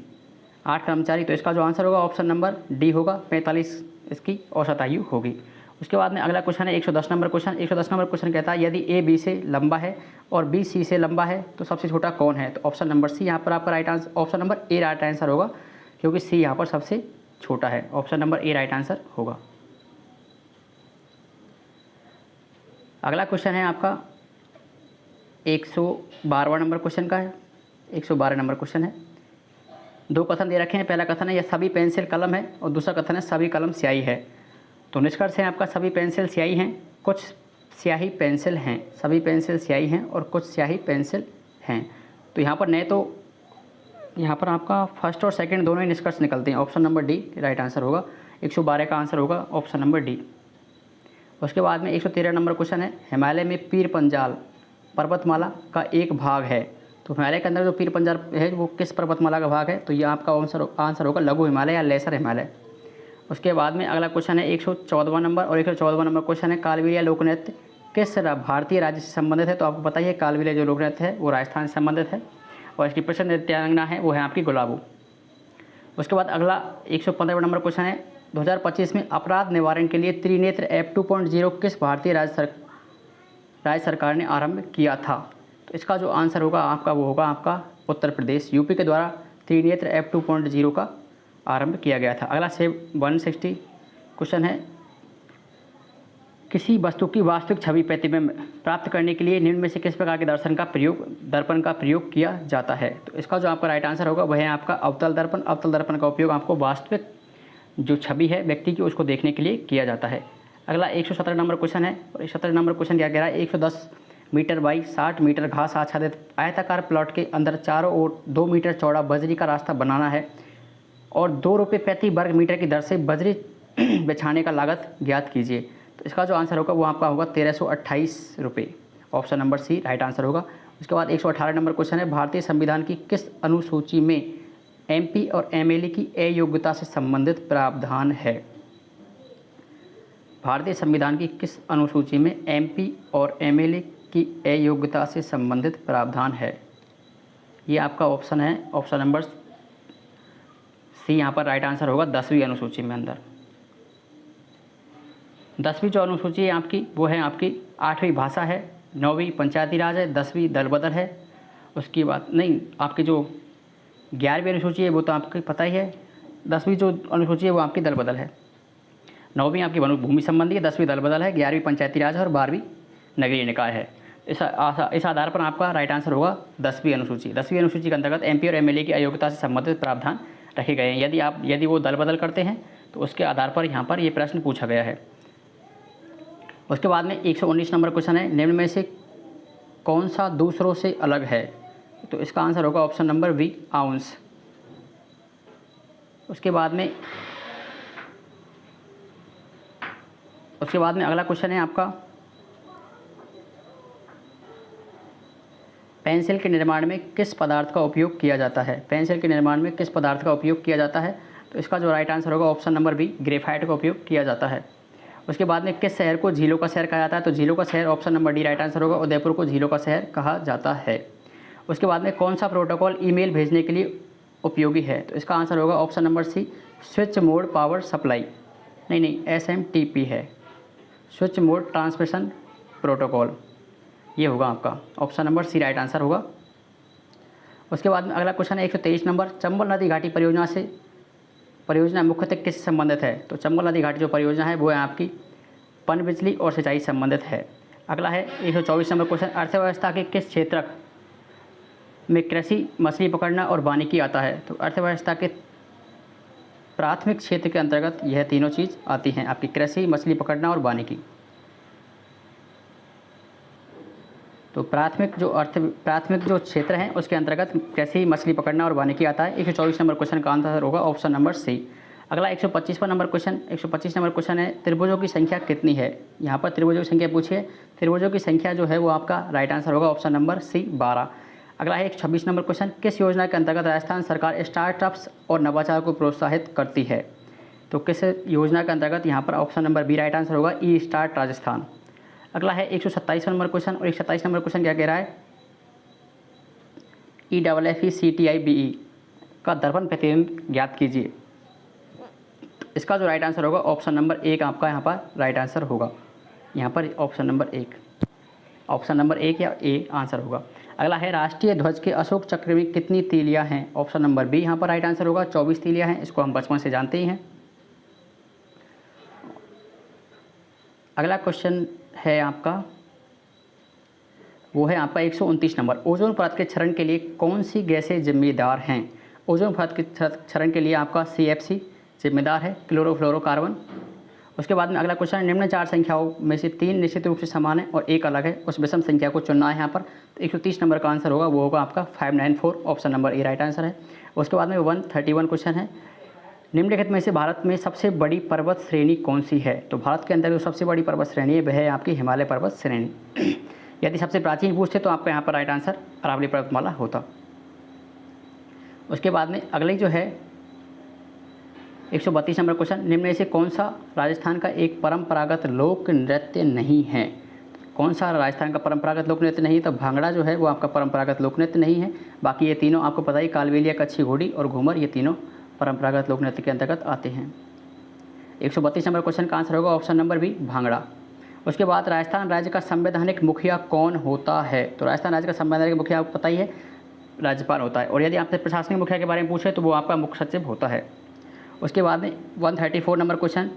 8 कर्मचारी। तो इसका जो आंसर होगा ऑप्शन नंबर डी होगा, 45 इसकी औसत आयु होगी। उसके बाद में अगला क्वेश्चन है 110 नंबर क्वेश्चन। 110 नंबर क्वेश्चन कहता है, यदि A B से लंबा है और B C से लंबा है तो सबसे छोटा कौन है? तो ऑप्शन नंबर सी यहाँ पर आपका right answer, option number A right answer होगा, क्योंकि सी यहाँ पर सबसे छोटा है। Option number A right answer होगा। अगला क्वेश्चन है आपका 112 नंबर क्वेश्चन का है। 112 नंबर क्वेश्चन है, दो कथन दे रखे हैं। पहला कथन है यह सभी पेंसिल कलम है, और दूसरा कथन है सभी कलम स्याही है। तो निष्कर्ष है आपका सभी पेंसिल स्याही हैं, कुछ स्याही पेंसिल हैं, सभी पेंसिल स्याही हैं और कुछ स्याही पेंसिल हैं। तो यहाँ पर यहाँ पर आपका फर्स्ट और सेकंड दोनों ही निष्कर्ष निकलते हैं। Option number D right answer होगा। 112 का आंसर होगा ऑप्शन नंबर डी। उसके बाद में 113 नंबर क्वेश्चन है, हिमालय में पीर पंजाल पर्वतमाला का एक भाग है। तो हिमालय के अंदर जो पीर पंजाल है वो किस पर्वतमाला का भाग है? तो ये आपका आंसर होगा लघु हिमालय या लेसर हिमालय। उसके बाद में अगला क्वेश्चन है 114वां नंबर, और 114वां नंबर क्वेश्चन है, कालबेलिया लोक नृत्य किस भारतीय राज्य से संबंधित है? तो आपको पता ही है कालबेलिया जो लोक नृत्य है वो राजस्थान से संबंधित है, और इसकी प्रसिद्ध नृत्यांगना है वो है आपकी गुलाबो। उसके बाद अगला 115वां नंबर क्वेश्चन है, 2025 में अपराध निवारण के लिए त्रिनेत्र ऐप 2.0 किस भारतीय राज्य सरकार ने आरंभ किया था? तो इसका जो आंसर होगा आपका वो होगा आपका उत्तर प्रदेश, यूपी के द्वारा त्रिनेत्र ऐप 2.0 का आरंभ किया गया था। अगला 160 क्वेश्चन है, किसी वस्तु की वास्तविक छवि प्रतिबिंब प्राप्त करने के लिए निम्न में से किस प्रकार के दर्पण का प्रयोग किया जाता है? तो इसका जो आपका राइट आंसर होगा वह है आपका अवतल दर्पण। अवतल दर्पण का उपयोग आपको वास्तविक जो छवि है व्यक्ति की उसको देखने के लिए किया जाता है। अगला 117 नंबर क्वेश्चन है, और 117 नंबर क्वेश्चन क्या कह रहा है, 110 मीटर बाई 60 मीटर घास आच्छादित आयताकार प्लॉट के अंदर चारों ओर 2 मीटर चौड़ा बजरी का रास्ता बनाना है और 2 रुपये प्रति वर्ग मीटर की दर से बजरी बिछाने का लागत ज्ञात कीजिए। तो इसका जो आंसर होगा वो आपका होगा 1328 रुपये। Option number C right answer होगा। उसके बाद 118 नंबर क्वेश्चन है, भारतीय संविधान की किस अनुसूची में एमपी और एमएलए की अयोग्यता से संबंधित प्रावधान है? भारतीय संविधान की किस अनुसूची में एमपी और एमएलए की अयोग्यता से संबंधित प्रावधान है? ये आपका ऑप्शन है, ऑप्शन नंबर सी यहाँ पर राइट आंसर होगा 10वीं अनुसूची में अंदर। 10वीं जो अनुसूची है आपकी वो है आपकी 8वीं भाषा है, 9वीं पंचायती राज है, 10वीं दल बदल है। उसकी बात नहीं, आपकी जो 11वीं अनुसूची है वो तो आपको पता ही है। 10वीं जो अनुसूची है वो आपकी दल बदल है। 9वीं आपकी भूमि संबंधी है, 10वीं दल बदल है, 11वीं पंचायती राज है और 12वीं नगरीय निकाय है। इस आधार पर आपका राइट आंसर होगा 10वीं अनुसूची। 10वीं अनुसूची के अंतर्गत एमपी और एमएलए की अयोग्यता से संबंधित प्रावधान रखे गए हैं। यदि वो दल बदल करते हैं तो उसके आधार पर यहाँ पर ये प्रश्न पूछा गया है। उसके बाद में 119 नंबर क्वेश्चन है, निम्न में से कौन सा दूसरों से अलग है? तो इसका आंसर होगा ऑप्शन नंबर बी आउंस। उसके बाद में अगला क्वेश्चन है आपका, पेंसिल के निर्माण में किस पदार्थ का उपयोग किया जाता है? पेंसिल के निर्माण में किस पदार्थ का उपयोग किया जाता है? तो इसका जो राइट आंसर होगा ऑप्शन नंबर बी ग्रेफाइट का उपयोग किया जाता है। उसके बाद में किस शहर को झीलों का शहर कहा जाता है? तो झीलों का शहर option number D right answer होगा, उदयपुर को झीलों का शहर कहा जाता है। उसके बाद में कौन सा प्रोटोकॉल ईमेल भेजने के लिए उपयोगी है? तो इसका आंसर होगा option number C switch mode power supply. नहीं, SMTP है, स्विच मोड ट्रांसमिशन प्रोटोकॉल। ये होगा आपका option number C right answer होगा। उसके बाद में अगला क्वेश्चन है 123 नंबर, चंबल नदी घाटी परियोजना मुख्यतः किससे संबंधित है? तो चंबल नदी घाटी जो परियोजना है वो है आपकी पनबिजली और सिंचाई संबंधित है। अगला है 124 नंबर क्वेश्चन, अर्थव्यवस्था के किस क्षेत्र में कृषि, मछली पकड़ना और वानिकी आता है? तो अर्थव्यवस्था के प्राथमिक क्षेत्र के अंतर्गत यह तीनों चीज़ आती हैं आपकी, कृषि, मछली पकड़ना और वानिकी। तो प्राथमिक जो क्षेत्र हैं उसके अंतर्गत कृषि, मछली पकड़ना और वानिकी आता है। 124 नंबर क्वेश्चन का आंसर होगा ऑप्शन नंबर सी। अगला 125 नंबर क्वेश्चन है, त्रिभुजों की संख्या कितनी है? यहाँ पर त्रिभुजों की संख्या पूछी है। त्रिभुजों की संख्या जो है वो आपका राइट आंसर होगा ऑप्शन नंबर सी 12। अगला है 126 नंबर क्वेश्चन, किस योजना के अंतर्गत राजस्थान सरकार स्टार्टअप्स और नवाचार को प्रोत्साहित करती है? तो किस योजना के अंतर्गत? यहाँ पर option number B right answer होगा, ई स्टार्ट राजस्थान। अगला है 127 नंबर क्वेश्चन, और 127 नंबर क्वेश्चन क्या कह रहा है, EFFECTIBE का दर्पण प्रतिबिंब ज्ञात कीजिए। इसका जो राइट आंसर होगा ऑप्शन नंबर 1 आपका यहाँ पर राइट आंसर होगा। यहाँ पर ऑप्शन नंबर 1 या ए आंसर होगा। अगला है राष्ट्रीय ध्वज के अशोक चक्र में कितनी तीलियाँ हैं? ऑप्शन नंबर बी यहाँ पर राइट आंसर होगा, 24 तीलियाँ हैं। इसको हम बचपन से जानते ही हैं। अगला क्वेश्चन है आपका, वो है आपका 129 नंबर, ओजोन परत के क्षरण के लिए कौन सी गैसें जिम्मेदार हैं? ओजोन परत के क्षरण के लिए आपका CFC जिम्मेदार है, क्लोरोफ्लोरोकार्बन। उसके बाद में अगला क्वेश्चन, निम्न 4 संख्याओं में से 3 निश्चित रूप से समान है और एक अलग है, उस विषम संख्या को चुनना है यहाँ पर। तो 130 नंबर का आंसर होगा वो होगा आपका 594, option number A right answer है। उसके बाद में 131 क्वेश्चन है, निम्नलिखित में से भारत में सबसे बड़ी पर्वत श्रेणी कौन सी है? तो भारत के अंदर जो सबसे बड़ी पर्वत श्रेणी है वह है आपकी हिमालय पर्वत श्रेणी। यदि सबसे प्राचीन पूछते तो आपका यहाँ पर राइट आंसर अरावली पर्वतमाला होता। उसके बाद में अगले जो है 132 नंबर क्वेश्चन, निम्न में से कौन सा राजस्थान का एक परंपरागत लोक नृत्य नहीं है? कौन सा राजस्थान का परंपरागत लोक नृत्य नहीं? तो भांगड़ा जो है वो आपका परंपरागत लोक नृत्य नहीं है। बाकी ये तीनों आपको पता ही, कालबेलिया, कच्छी घोड़ी और घूमर, ये तीनों परंपरागत लोक नृत्य के अंतर्गत आते हैं। 132 नंबर क्वेश्चन का आंसर होगा ऑप्शन नंबर बी भांगड़ा। उसके बाद राजस्थान राज्य का संवैधानिक मुखिया कौन होता है? तो राजस्थान राज्य का संवैधानिक मुखिया आपको पता ही है, राज्यपाल होता है। और यदि आपसे प्रशासनिक मुखिया के बारे में पूछे तो वो आपका मुख्य सचिव होता है। उसके बाद में 134 नंबर क्वेश्चन,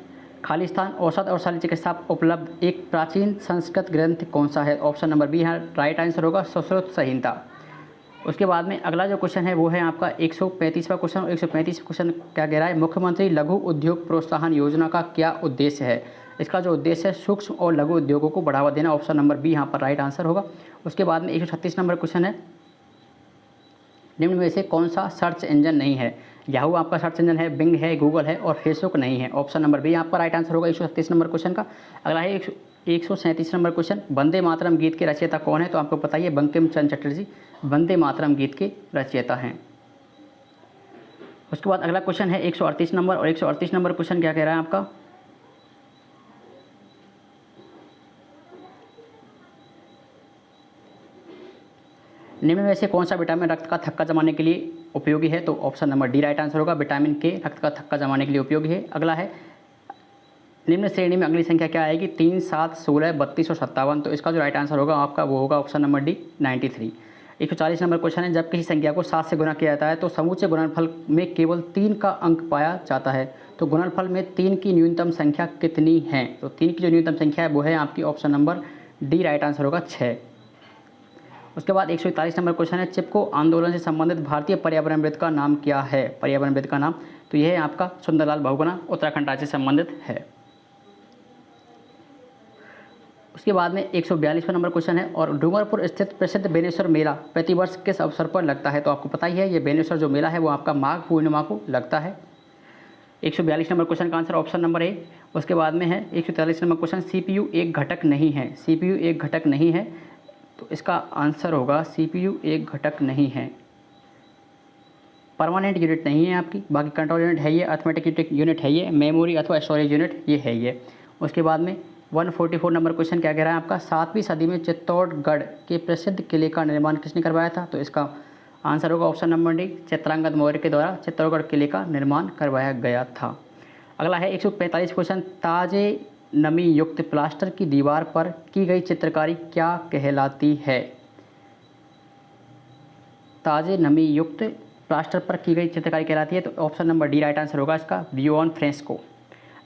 खालिस्तान औसत और शल्य चिकित्सा उपलब्ध एक प्राचीन संस्कृत ग्रंथ कौन सा है? ऑप्शन नंबर बी है राइट आंसर होगा, सुश्रुत संहिता। उसके बाद में अगला जो क्वेश्चन है वो है आपका 135वां क्वेश्चन। 135 क्वेश्चन क्या कह रहा है, मुख्यमंत्री लघु उद्योग प्रोत्साहन योजना का क्या उद्देश्य है? इसका जो उद्देश्य है सूक्ष्म और लघु उद्योगों को बढ़ावा देना, ऑप्शन नंबर बी यहाँ पर राइट आंसर होगा। उसके बाद में 136 नंबर क्वेश्चन है, निम्न में से कौन सा सर्च इंजन नहीं है? याहू आपका सर्च इंजन है, बिंग है, गूगल है और फेसबुक नहीं है। ऑप्शन नंबर बी आपका राइट आंसर होगा 136 नंबर क्वेश्चन का। अगला है 137 नंबर क्वेश्चन, वंदे मातरम गीत के रचयिता कौन है? तो आपको पता ही है बंकिम चंद्र चटर्जी वंदे मातरम गीत के रचयिता हैं। उसके बाद अगला क्वेश्चन है 138 नंबर, और 138 नंबर क्वेश्चन क्या कह रहा है आपका? निम्न में से कौन सा विटामिन रक्त का थक्का जमाने के लिए उपयोगी है? तो option number D right answer होगा, विटामिन के रक्त का थक्का जमाने के लिए उपयोगी है। अगला है निम्न श्रेणी में अगली संख्या क्या आएगी? 3, 7, 16, 32 और 57। तो इसका जो राइट आंसर होगा आपका वो होगा option number D 93। 140 number question है, जब किसी संख्या को 7 से गुणा किया जाता है तो समूचे गुणनफल में केवल 3 का अंक पाया जाता है। तो गुणनफल में 3 की न्यूनतम संख्या कितनी है? तो 3 की जो न्यूनतम संख्या है वो है आपकी option number D right answer होगा 6। उसके बाद 141 नंबर क्वेश्चन है, चिपको आंदोलन से संबंधित भारतीय पर्यावरणविद का नाम क्या है? पर्यावरणविद का नाम तो यह है आपका सुंदरलाल बहुगुणा, उत्तराखंड राज्य से संबंधित है। उसके बाद में 142वां नंबर क्वेश्चन है, और डूंगरपुर स्थित प्रसिद्ध बेनेश्वर मेला प्रतिवर्ष किस अवसर पर लगता है? तो आपको पता ही है ये बेनेश्वर जो मेला है वो आपका माघ पूर्णिमा को लगता है। 142 नंबर क्वेश्चन का आंसर ऑप्शन नंबर ए। उसके बाद में है 143 नंबर क्वेश्चन, CPU एक घटक नहीं है। CPU एक घटक नहीं है, तो इसका आंसर होगा CPU एक घटक नहीं है, परमानेंट यूनिट नहीं है आपकी। बाकी कंट्रोल यूनिट है ये, अर्थमेटिक यूनिट है ये, मेमोरी अथवा स्टोरेज यूनिट ये है ये। उसके बाद में 144 नंबर क्वेश्चन क्या कह रहा है आपका? 7वीं सदी में चित्तौड़गढ़ के प्रसिद्ध किले का निर्माण किसने करवाया था? तो इसका आंसर होगा option number D, Chitrangad Maurya के द्वारा चित्तौड़गढ़ किले का निर्माण करवाया गया था। अगला है 145 क्वेश्चन, ताजे नमी युक्त प्लास्टर की दीवार पर की गई चित्रकारी क्या कहलाती है? ताजे नमी युक्त प्लास्टर पर की गई चित्रकारी कहलाती है, तो option number D right answer होगा इसका, व्यू ऑन फ्रेस्को।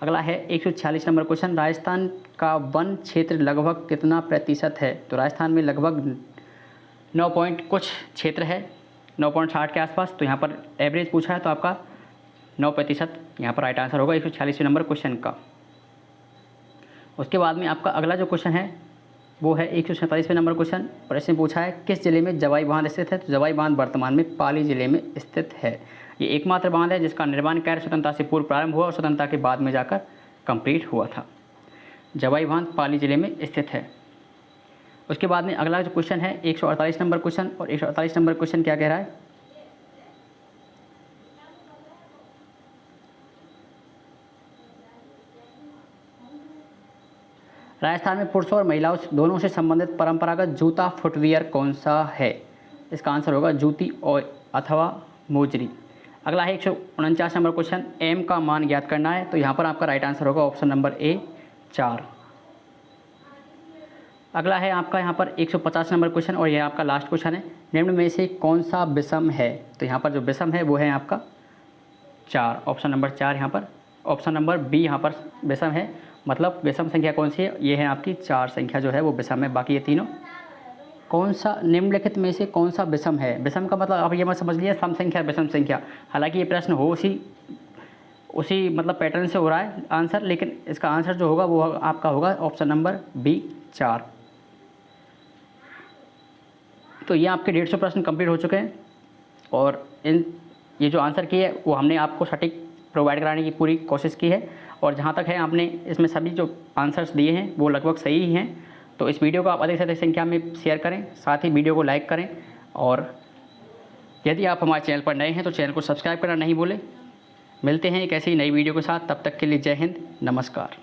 अगला है 146 नंबर क्वेश्चन, राजस्थान का वन क्षेत्र लगभग कितना प्रतिशत है? तो राजस्थान में लगभग 9 पॉइंट कुछ क्षेत्र है, 9.60 के आसपास। तो यहाँ पर एवरेज पूछा है तो आपका 9% यहाँ पर राइट आंसर होगा 146 नंबर क्वेश्चन का। उसके बाद में आपका अगला जो क्वेश्चन है वो है 147वें नंबर क्वेश्चन, और इसमें पूछा है किस जिले में जवाई बांध स्थित है? तो जवाई बांध वर्तमान में पाली जिले में स्थित है। ये एकमात्र बांध है जिसका निर्माण कार्य स्वतंत्रता से पूर्व प्रारंभ हुआ और स्वतंत्रता के बाद में जाकर कंप्लीट हुआ था। जवाई बांध पाली जिले में स्थित है। उसके बाद में अगला जो क्वेश्चन है 148 नंबर क्वेश्चन, और 148 नंबर क्वेश्चन क्या कह रहा है? राजस्थान में पुरुषों और महिलाओं दोनों से संबंधित परंपरागत जूता फुटवियर कौन सा है? इसका आंसर होगा जूती और अथवा मोजरी। अगला है 149 नंबर क्वेश्चन, एम का मान ज्ञात करना है। तो यहाँ पर आपका राइट आंसर होगा ऑप्शन नंबर ए 4। अगला है आपका यहाँ पर 150 नंबर क्वेश्चन, और यह आपका लास्ट क्वेश्चन है, निम्न में से कौन सा विषम है? तो यहाँ पर जो विषम है वो है आपका 4, ऑप्शन नंबर 4 यहाँ पर, ऑप्शन नंबर बी यहाँ पर विषम है। मतलब विषम संख्या कौन सी है? ये है आपकी 4 संख्या जो है वो विषम है, बाकी ये तीनों कौन सा निम्नलिखित में से कौन सा विषम है? विषम का मतलब आप ये मत समझ लीजिए सम संख्या विषम संख्या, हालांकि ये प्रश्न हो उसी मतलब पैटर्न से हो रहा है आंसर, लेकिन इसका आंसर जो होगा वो आपका होगा ऑप्शन नंबर बी 4। तो ये आपके 150 प्रश्न कंप्लीट हो चुके हैं, और ये जो आंसर किए वो हमने आपको सटीक प्रोवाइड कराने की पूरी कोशिश की है, और जहाँ तक है आपने इसमें सभी जो आंसर्स दिए हैं वो लगभग सही ही हैं। तो इस वीडियो को आप अधिक से अधिक संख्या में शेयर करें, साथ ही वीडियो को लाइक करें, और यदि आप हमारे चैनल पर नए हैं तो चैनल को सब्सक्राइब करना नहीं भूलें। मिलते हैं एक ऐसी नई वीडियो के साथ, तब तक के लिए जय हिंद, नमस्कार।